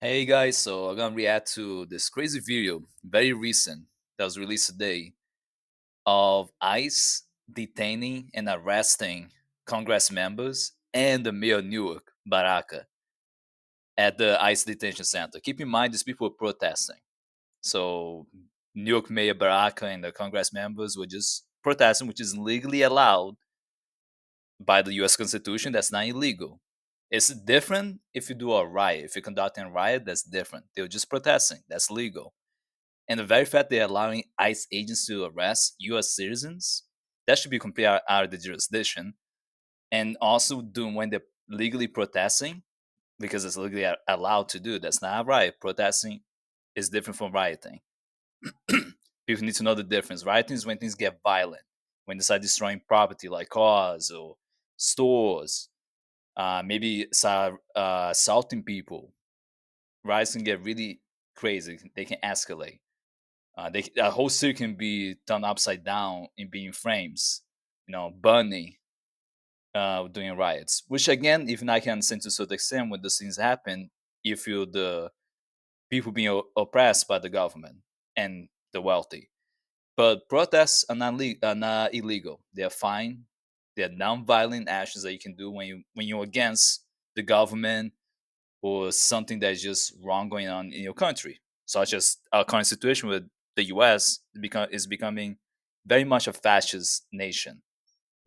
Hey guys, so I'm gonna react to this crazy video, very recent, that was released today, of ICE detaining and arresting Congress members and the mayor of Newark, Baraka, at the ICE detention center. Keep in mind, these people were protesting. So Newark Mayor Baraka and the Congress members were just protesting, which is legally allowed by the US Constitution. That's not illegal. It's different if you do a riot. If you're conducting a riot, that's different. They were just protesting. That's legal. And the very fact they're allowing ICE agents to arrest US citizens, that should be completely out of the jurisdiction. And also doing when they're legally protesting, because it's legally allowed to do. That's not a riot. Protesting is different from rioting. People need to know the difference. Rioting is when things get violent, when they start destroying property like cars or stores, maybe start assaulting people. Riots can get really crazy. They can escalate. A whole city can be turned upside down and be in flames, burning, during riots. Which again, even I can understand to a certain extent when those things happen, you feel the people being oppressed by the government and the wealthy. But protests are not illegal. They are fine. They are non-violent actions that you can do when you're against the government or something that is just wrong going on in your country, such as our current situation with the U.S. Is becoming very much a fascist nation,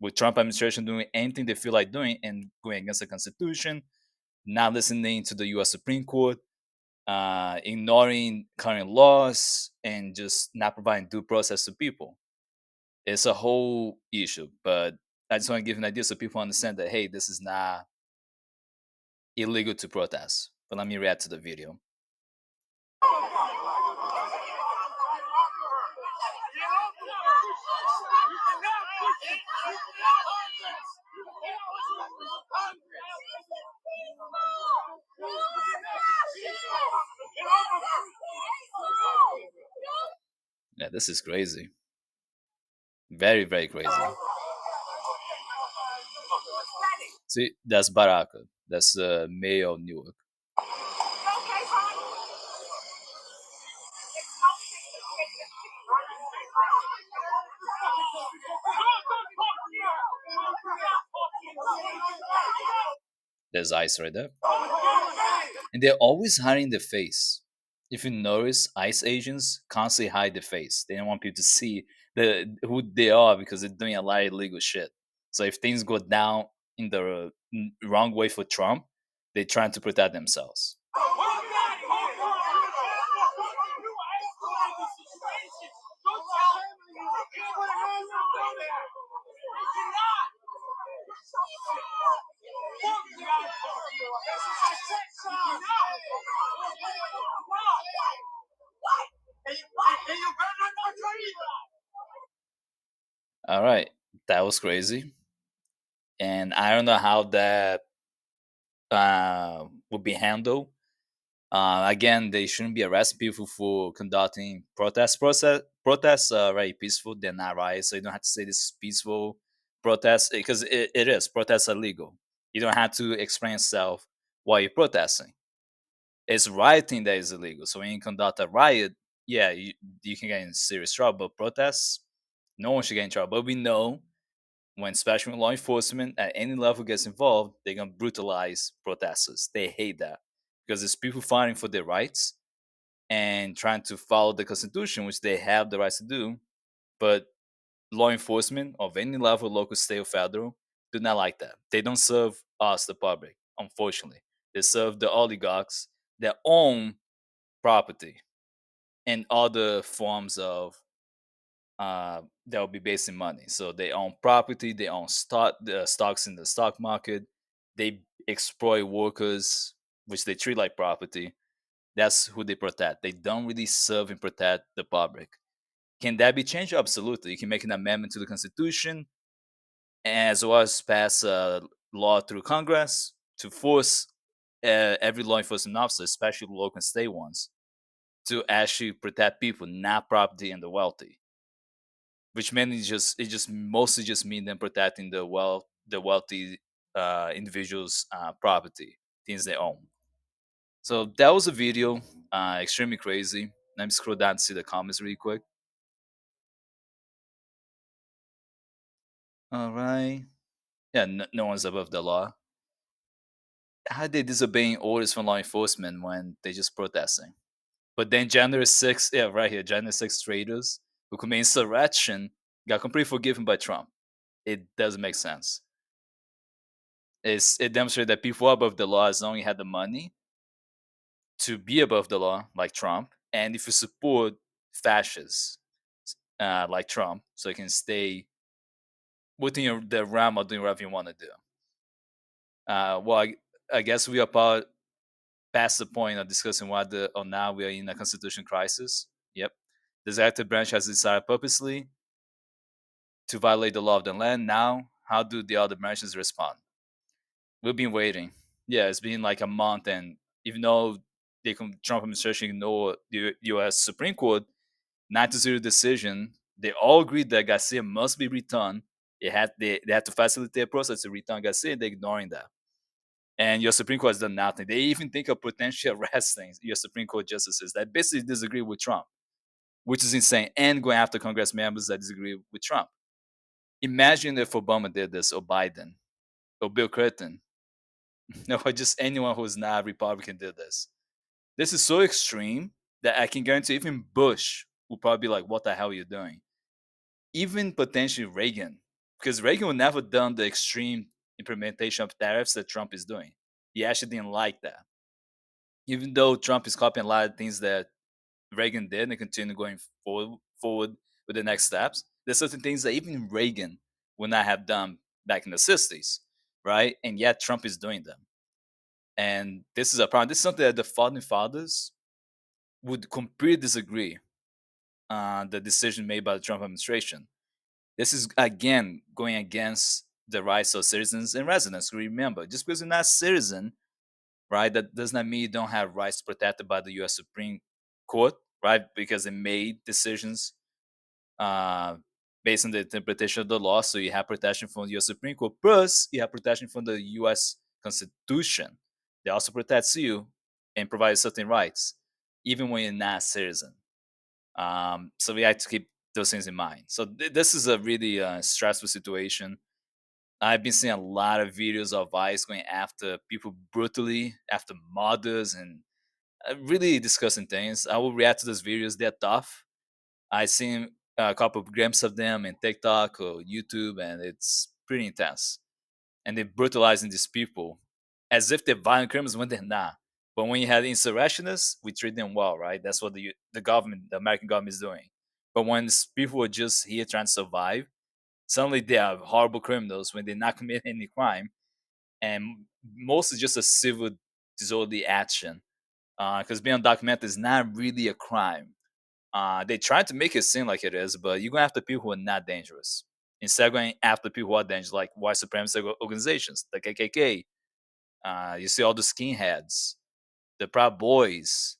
with Trump administration doing anything they feel like doing and going against the Constitution, not listening to the U.S. Supreme Court, ignoring current laws, and just not providing due process to people. It's a whole issue, but I just want to give an idea so people understand that hey, this is not illegal to protest. But let me react to the video. Yeah, this is crazy. Very, very crazy. See, that's Baraka. That's the mayor of Newark. There's ice right there. And they're always hiding their face. If you notice, ICE agents constantly hide their face. They don't want people to see who they are because they're doing a lot of illegal shit. So if things go down in the wrong way for Trump, they're trying to protect themselves. All right, that was crazy, and I don't know how that would be handled. Again, they shouldn't be arresting people for conducting protests. Protests are very peaceful. They're not riots, so you don't have to say this is peaceful protest because it is. Protests are legal. You don't have to explain yourself while you're protesting. It's rioting that is illegal. So when you conduct a riot, yeah, you can get in serious trouble. But protests, no one should get in trouble. But we know when especially when law enforcement at any level gets involved, they're gonna brutalize protesters. They hate that because it's people fighting for their rights and trying to follow the Constitution, which they have the rights to do. But law enforcement of any level, local, state, or federal, do not like that. They don't serve us, the public, unfortunately. They serve the oligarchs that own property and other forms of that will be based in money. So they own property, they own stocks in the stock market, they exploit workers, which they treat like property. That's who they protect. They don't really serve and protect the public. Can that be changed? Absolutely. You can make an amendment to the Constitution as well as pass a law through Congress to force every law enforcement officer, especially local and state ones, to actually protect people, not property and the wealthy. Which mainly just mostly just mean them protecting the wealthy individuals' property, things they own. So that was a video, extremely crazy. Let me scroll down to see the comments really quick. All right. Yeah, no one's above the law. How they disobeying orders from law enforcement when they just protesting? But then January 6th, yeah, right here, January 6th traitors who commit insurrection got completely forgiven by Trump. It doesn't make sense. It demonstrated that people above the law as long as you had the money to be above the law, like Trump, and if you support fascists like Trump, so you can stay within the realm of doing whatever you want to do. Well, I guess we are past the point of discussing whether or now we are in a constitution crisis. Yep. The executive branch has decided purposely to violate the law of the land. Now, how do the other branches respond? We've been waiting. Yeah, it's been like a month, and even though the Trump administration ignored the U.S. Supreme Court 9-0 decision, they all agreed that Garcia must be returned. They had to facilitate a process to return Garcia. They're ignoring that, and your Supreme Court has done nothing. They even think of potentially arresting your Supreme Court justices that basically disagree with Trump, which is insane, and going after Congress members that disagree with Trump. Imagine if Obama did this, or Biden, or Bill Clinton, or just anyone who's not a Republican did this. This is so extreme that I can guarantee even Bush will probably be like, "What the hell are you doing?" Even potentially Reagan, because Reagan would never done the extreme implementation of tariffs that Trump is doing. He actually didn't like that. Even though Trump is copying a lot of things that Reagan did and continue going forward with the next steps, there's certain things that even Reagan would not have done back in the 60s, right? And yet Trump is doing them. And this is a problem. This is something that the founding fathers would completely disagree on the decision made by the Trump administration. This is again going against the rights of citizens and residents. Remember, just because you're not a citizen, right, that does not mean you don't have rights protected by the U.S. Supreme Court, right? Because they made decisions uh, based on the interpretation of the law. So you have protection from the U.S. Supreme Court, plus you have protection from the U.S. Constitution. They also protects you and provides certain rights, even when you're not a citizen. So we have to keep those things in mind. So this is a really stressful situation. I've been seeing a lot of videos of ICE going after people brutally, after mothers, and really discussing things. I will react to those videos. They're tough. I've seen a couple of glimpses of them in TikTok or YouTube, and it's pretty intense. And they're brutalizing these people as if they're violent criminals when they're not. But when you have insurrectionists, we treat them well, right? That's what the government, the American government, is doing. But when people are just here trying to survive, suddenly they are horrible criminals when they're not committing any crime, and mostly just a civil disorderly action. Because being undocumented is not really a crime. They try to make it seem like it is, but you're going after people who are not dangerous. Instead of going after people who are dangerous, like white supremacist organizations, the KKK. You see all the skinheads, the Proud Boys,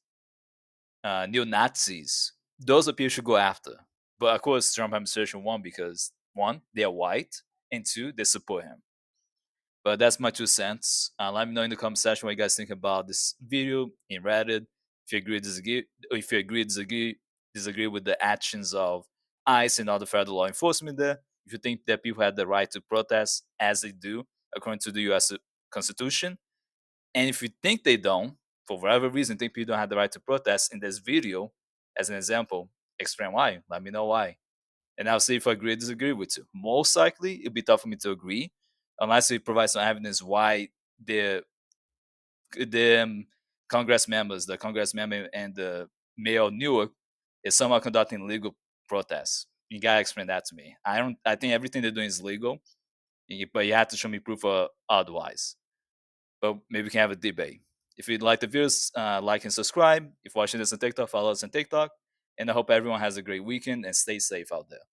neo Nazis. Those are people you should go after. But of course, Trump administration won because one, they're white, and two, they support him. But that's my 2 cents. Let me know in the comment section what you guys think about this video in Reddit. If you agree, disagree, or if you agree, disagree with the actions of ICE and other federal law enforcement there. If you think that people have the right to protest as they do according to the U.S. Constitution, and if you think they don't, for whatever reason, think people don't have the right to protest in this video, as an example, explain why. Let me know why, and I'll see if I agree or disagree with you. Most likely, it'll be tough for me to agree, unless we provide some evidence why the Congress members, the Congress member and the mayor of Newark, is somehow conducting legal protests. You gotta explain that to me. I don't. I think everything they're doing is legal, but you have to show me proof otherwise. But maybe we can have a debate. If you'd like the videos, like and subscribe. If you're watching this on TikTok, follow us on TikTok. And I hope everyone has a great weekend and stay safe out there.